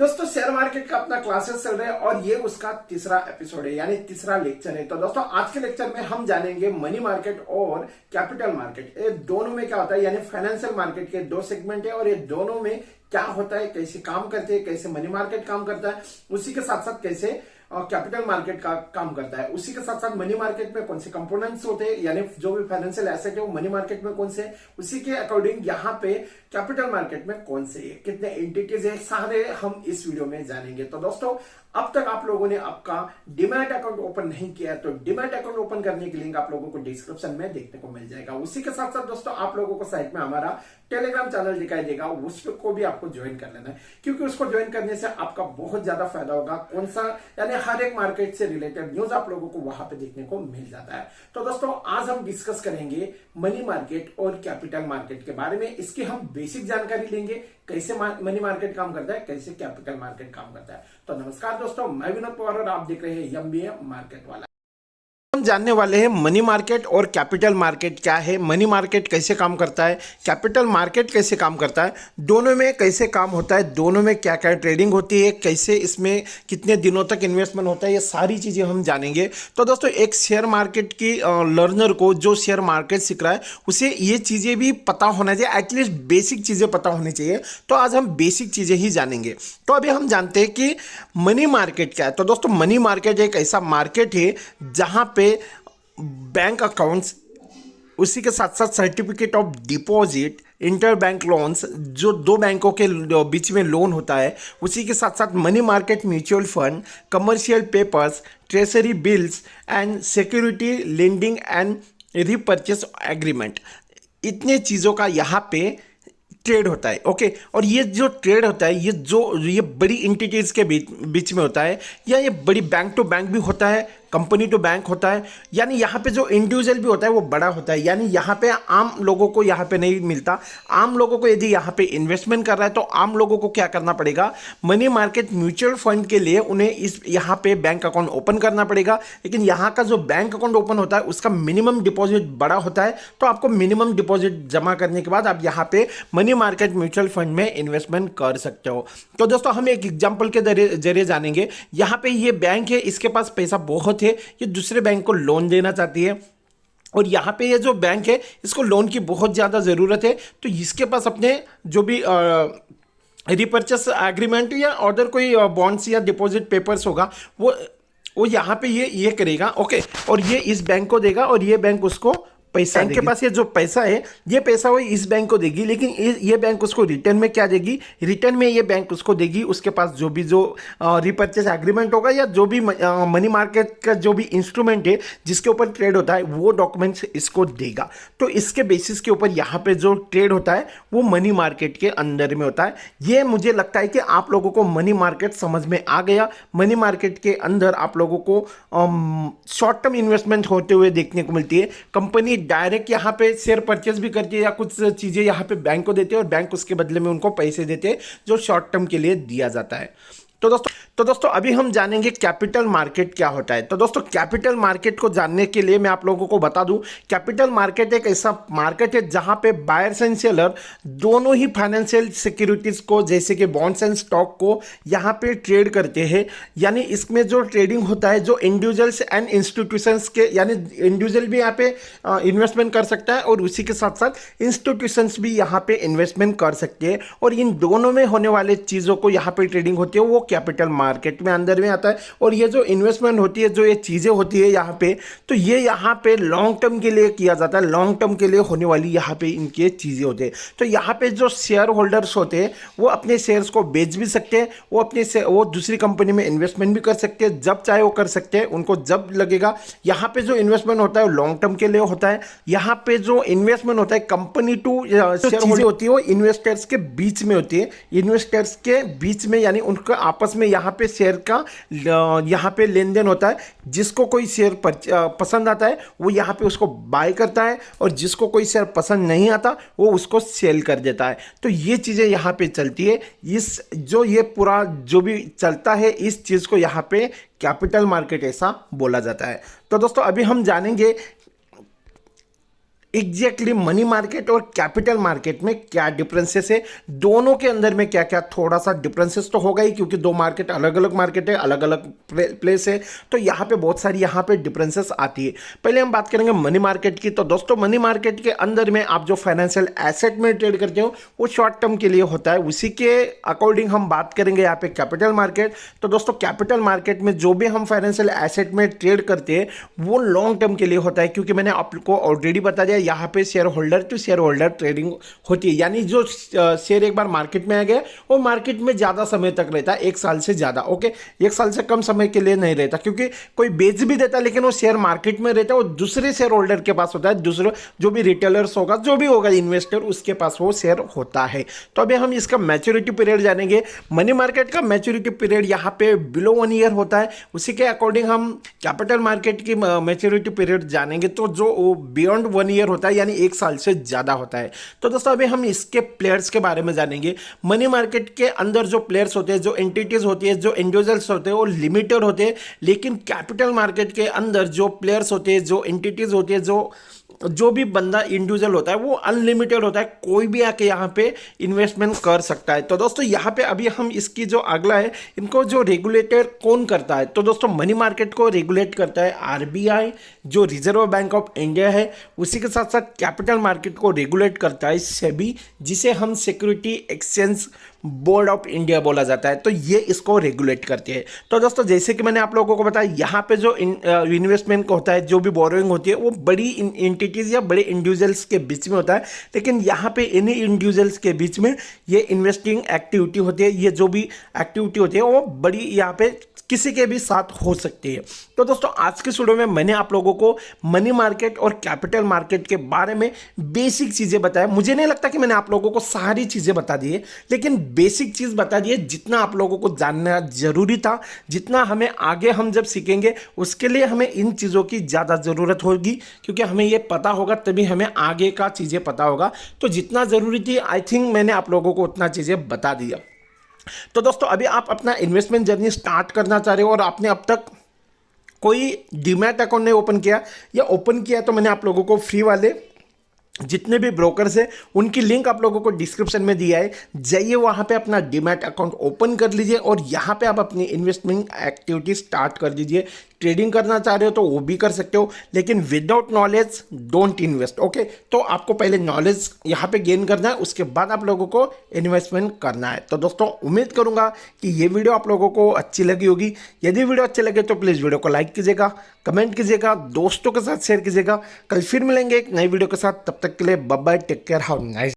दोस्तों share market का अपना क्लासेस चल रहा है और ये उसका तीसरा एपिसोड है, यानी तीसरा लेक्चर है। तो दोस्तों आज के लेक्चर में हम जानेंगे मनी मार्केट और कैपिटल मार्केट, ये दोनों में क्या होता है, यानी फाइनेंशियल मार्केट के दो सेगमेंट है और ये दोनों में क्या होता है, कैसे काम करते हैं, कैसे मनी मार्केट काम करता है, उसी के साथ साथ कैसे कैपिटल मार्केट का काम करता है। उसी के साथ साथ मनी मार्केट में कौन से कंपोनेंट्स होते हैं, यानी जो भी फाइनेंशियल एसेट है वो मनी मार्केट में कौन से, उसी के अकॉर्डिंग यहाँ पे कैपिटल मार्केट में कौन से है, कितने एंटिटीज है, सारे हम इस वीडियो में जानेंगे। तो दोस्तों अब तक आप लोगों ने आपका डीमैट अकाउंट ओपन नहीं किया तो डीमैट अकाउंट ओपन करने की लिंक आप लोगों को डिस्क्रिप्शन में देखने को मिल जाएगा। उसी के साथ साथ दोस्तों आप लोगों को साइट में हमारा टेलीग्राम चैनल दिखाई देगा, उसको भी आपको ज्वाइन कर लेना है, क्योंकि उसको ज्वाइन करने से आपका बहुत ज्यादा फायदा होगा। कौन सा, यानी हर एक मार्केट से रिलेटेड न्यूज आप लोगों को वहां पे देखने को मिल जाता है। तो दोस्तों आज हम डिस्कस करेंगे मनी मार्केट और कैपिटल मार्केट के बारे में। इसकी हम बेसिक जानकारी लेंगे, कैसे मनी मार्केट काम करता है, कैसे कैपिटल मार्केट काम करता है। तो नमस्कार दोस्तों, मैं विनोद पवार और आप देख रहे हैं एमबीए मार्केट वाला। हम जानने वाले हैं मनी मार्केट और कैपिटल मार्केट क्या है, मनी मार्केट कैसे काम करता है, कैपिटल मार्केट कैसे काम करता है, दोनों में कैसे काम होता है, दोनों में क्या क्या ट्रेडिंग होती है, कैसे इसमें कितने दिनों तक इन्वेस्टमेंट होता है, ये सारी चीज़ें हम जानेंगे। तो दोस्तों एक शेयर मार्केट की लर्नर को, जो शेयर मार्केट सीख रहा है, उसे ये चीज़ें भी पता होना चाहिए, एटलीस्ट बेसिक चीज़ें पता होनी चाहिए। तो आज हम बेसिक चीज़ें ही जानेंगे। तो अभी हम जानते हैं कि मनी मार्केट क्या है। तो दोस्तों मनी मार्केट एक ऐसा मार्केट है जहाँ पे बैंक अकाउंट्स, उसी के साथ साथ certificate of deposit, inter bank loans, जो दो बैंकों के बीच में लोन होता है, उसी के साथ साथ money market mutual fund, commercial papers, treasury bills and security lending and repurchase agreement, इतने चीज़ों का यहाँ पे ट्रेड होता है। ओके, और ये जो ट्रेड होता है, ये बड़ी इंटिटीज के बीच में होता है, या ये बड़ी बैंक टू बैंक भी होता है, कंपनी टू बैंक होता है, यानी यहाँ पे जो इंडिविजुअल भी होता है वो बड़ा होता है, यानी यहाँ पे आम लोगों को यहाँ पे नहीं मिलता। आम लोगों को यदि यहाँ पे इन्वेस्टमेंट कर रहा है तो आम लोगों को क्या करना पड़ेगा, मनी मार्केट म्यूचुअल फंड के लिए उन्हें इस यहाँ पे बैंक अकाउंट ओपन करना पड़ेगा। लेकिन यहाँ का जो बैंक अकाउंट ओपन होता है उसका मिनिमम डिपॉजिट बड़ा होता है, तो आपको मिनिमम डिपॉजिट जमा करने के बाद आप यहाँ पे मनी मार्केट म्यूचुअल फंड में इन्वेस्टमेंट कर सकते हो। तो दोस्तों हम एक एग्जाम्पल के जरिए जानेंगे। यहाँ पे ये बैंक है, इसके पास पैसा बहुत है, ये दूसरे बैंक को लोन देना चाहती है, और यहाँ पे ये जो बैंक है इसको लोन की बहुत ज़्यादा ज़रूरत है, तो इसके पास अपने जो भी रिपर्चेस एग्रीमेंट या अदर कोई बॉन्ड्स या डिपॉजिट पेपर्स होगा वो यहाँ पे ये करेगा। ओके, और ये इस बैंक को देगा और ये बैंक उसको पैसा, बैंक के पास ये जो पैसा है, ये पैसा वो इस बैंक को देगी, लेकिन ये बैंक उसको रिटर्न में क्या देगी, रिटर्न में ये बैंक उसको देगी उसके पास जो भी रिपर्चेस एग्रीमेंट होगा या जो भी मनी मार्केट का जो भी इंस्ट्रूमेंट है जिसके ऊपर ट्रेड होता है वो डॉक्यूमेंट्स इसको देगा। तो इसके बेसिस के ऊपर यहाँ पे जो ट्रेड होता है वो मनी मार्केट के अंदर में होता है। ये मुझे लगता है कि आप लोगों को मनी मार्केट समझ में आ गया। मनी मार्केट के अंदर आप लोगों को शॉर्ट टर्म इन्वेस्टमेंट होते हुए देखने को मिलती है। कंपनी डायरेक्ट यहाँ पे शेयर परचेज भी करती है या कुछ चीज़ें यहाँ पे बैंक को देते हैं और बैंक उसके बदले में उनको पैसे देते हैं जो शॉर्ट टर्म के लिए दिया जाता है। तो दोस्तों अभी हम जानेंगे कैपिटल मार्केट क्या होता है। तो दोस्तों कैपिटल मार्केट को जानने के लिए मैं आप लोगों को बता दूं, कैपिटल मार्केट एक ऐसा मार्केट है जहां पे बायर्स एंड सेलर दोनों ही फाइनेंशियल सिक्योरिटीज को, जैसे कि बॉन्ड्स एंड स्टॉक को यहाँ पे ट्रेड करते हैं। यानी इसमें जो ट्रेडिंग होता है, जो इंडिविजुअल्स एंड इंस्टीट्यूशंस के, यानी इंडिविजुअल भी यहाँ पे इन्वेस्टमेंट कर सकता है और उसी के साथ साथ इंस्टीट्यूशंस भी यहाँ पे इन्वेस्टमेंट कर सकते हैं, और इन दोनों में होने वाले चीज़ों को यहाँ पे ट्रेडिंग होती है वो कैपिटल मार्केट में अंदर में आता है। और ये जो इन्वेस्टमेंट होती है, जो ये चीज़ें होती है यहाँ पे, तो ये यहाँ पे लॉन्ग टर्म के लिए किया जाता है, लॉन्ग टर्म के लिए होने वाली यहाँ पे इनकी चीज़ें होती है। तो यहाँ पे जो शेयर होल्डर्स होते हैं वो अपने शेयर्स को बेच भी सकते हैं, वो दूसरी कंपनी में इन्वेस्टमेंट भी कर सकते हैं, जब चाहे वो कर सकते हैं, उनको जब लगेगा। यहाँ पे जो इन्वेस्टमेंट होता है वो लॉन्ग टर्म के लिए होता है। यहाँ पे जो इन्वेस्टमेंट होता है कंपनी टू शेयर होल्डर होती है वो इन्वेस्टर्स के बीच में होती है, इन्वेस्टर्स के बीच में, यानी उनका आपस में यहाँ पे शेयर का यहाँ पे लेन देन होता है। जिसको कोई शेयर पसंद आता है वो यहाँ पे उसको बाय करता है, और जिसको कोई शेयर पसंद नहीं आता वो उसको सेल कर देता है। तो ये चीज़ें यहाँ पे चलती है। ये पूरा जो भी चलता है, इस चीज़ को यहाँ पे कैपिटल मार्केट ऐसा बोला जाता है। तो दोस्तों अभी हम जानेंगे एग्जैक्टली मनी मार्केट और कैपिटल मार्केट में क्या डिफरेंसेस है, दोनों के अंदर में क्या क्या थोड़ा सा डिफरेंसेस तो होगा ही, क्योंकि दो मार्केट अलग अलग मार्केट है, अलग अलग प्लेस है, तो यहाँ पे बहुत सारी यहाँ पे डिफरेंसेस आती है। पहले हम बात करेंगे मनी मार्केट की। तो दोस्तों मनी मार्केट के अंदर में आप जो फाइनेंशियल एसेट में ट्रेड करते हो वो शॉर्ट टर्म के लिए होता है, उसी के अकॉर्डिंग हम बात करेंगे यहाँ पे कैपिटल मार्केट। तो दोस्तों कैपिटल मार्केट में जो भी हम फाइनेंशियल एसेट में ट्रेड करते हैं वो लॉन्ग टर्म के लिए होता है, क्योंकि मैंने आपको ऑलरेडी बता दिया यहाँ पे shareholder to shareholder trading होती है, यानी जो शेयर एक बार मार्केट में आ गया वो मार्केट में ज़्यादा समय तक रहता है, 1 साल से ज़्यादा। ओके, 1 साल से कम समय के लिए नहीं रहता, क्योंकि कोई बेच भी देता है लेकिन वो शेयर मार्केट में रहता है, वो दूसरे शेयर होल्डर के पास होता है, दूसरे जो भी रिटेलर्स होगा, जो भी होगा इन्वेस्टर, उसके पास वो शेयर होता है। तो अभी हम इसका मैच्योरिटी पीरियड जानेंगे। मनी मार्केट का मैच्योरिटी पीरियड यहाँ पे बिलो 1 ईयर होता है, उसी के अकॉर्डिंग हम कैपिटल मार्केट की मैच्योरिटी पीरियड जानेंगे तो जो बियॉन्ड 1 ईयर होता है, यानी 1 साल से ज़्यादा होता है। तो दोस्तों अभी हम इसके प्लेयर्स के बारे में जानेंगे। मनी मार्केट के अंदर जो प्लेयर्स होते हैं, जो एंटिटीज होती है, जो इंडिविजुअल्स होते हैं वो लिमिटेड होते हैं, लेकिन कैपिटल मार्केट के अंदर जो प्लेयर्स होते हैं, जो एंटिटीज होती है, जो भी बंदा इंडिविजुअल होता है वो अनलिमिटेड होता है, कोई भी आके यहाँ पे इन्वेस्टमेंट कर सकता है। तो दोस्तों यहाँ पे अभी हम इसकी जो अगला है, इनको जो रेगुलेटर कौन करता है, तो दोस्तों मनी मार्केट को रेगुलेट करता है आरबीआई, जो रिजर्व बैंक ऑफ इंडिया है। उसी के साथ साथ कैपिटल मार्केट को रेगुलेट करता है सेबी, जिसे हम security exchange board of India बोला जाता है, तो ये इसको रेगुलेट करती है। तो दोस्तों जैसे कि मैंने आप लोगों को बताया, यहाँ पे जो इन्वेस्टमेंट होता है, जो भी बोरोइंग होती है, वो बड़ी एंटिटीज या बड़े इंडिविजुअल्स के बीच में होता है, लेकिन यहाँ पे इन्हीं इंडिविजुअल्स के बीच में ये इन्वेस्टिंग एक्टिविटी होती है, ये जो भी एक्टिविटी होती है वो बड़ी यहाँ पे किसी के भी साथ हो सकती है। तो दोस्तों आज के वीडियो में मैंने आप लोगों को मनी मार्केट और कैपिटल मार्केट के बारे में बेसिक चीज़ें बताया। मुझे नहीं लगता कि मैंने आप लोगों को सारी चीज़ें बता दी है, लेकिन बेसिक चीज़ बता दी है, जितना आप लोगों को जानना जरूरी था, जितना हमें आगे हम जब सीखेंगे उसके लिए हमें इन चीज़ों की ज़्यादा ज़रूरत होगी, क्योंकि हमें ये पता होगा तभी हमें आगे का चीज़ें पता होगा। तो जितना ज़रूरी थी आई थिंक मैंने आप लोगों को उतना चीज़ें बता दिया। तो दोस्तों अभी आप अपना इन्वेस्टमेंट जर्नी स्टार्ट करना चाह रहे हो और आपने अब तक कोई डीमैट अकाउंट नहीं ओपन किया, या ओपन किया तो मैंने आप लोगों को फ्री वाले जितने भी ब्रोकर्स हैं उनकी लिंक आप लोगों को डिस्क्रिप्शन में दिया है, जाइए वहाँ पे अपना डीमैट अकाउंट ओपन कर लीजिए और यहाँ पे आप अपनी इन्वेस्टमेंट एक्टिविटी स्टार्ट कर दीजिए। ट्रेडिंग करना चाह रहे हो तो वो भी कर सकते हो, लेकिन without knowledge don't invest. Okay, तो आपको पहले नॉलेज यहाँ पे गेन करना है, उसके बाद आप लोगों को इन्वेस्टमेंट करना है। तो दोस्तों उम्मीद करूंगा कि ये वीडियो आप लोगों को अच्छी लगी होगी। यदि वीडियो अच्छी लगे तो प्लीज़ वीडियो को लाइक कीजिएगा, कमेंट कीजिएगा, दोस्तों के साथ शेयर कीजिएगा। कल फिर मिलेंगे एक नई वीडियो के साथ, तब तक के लिए bye bye, take care, have nice.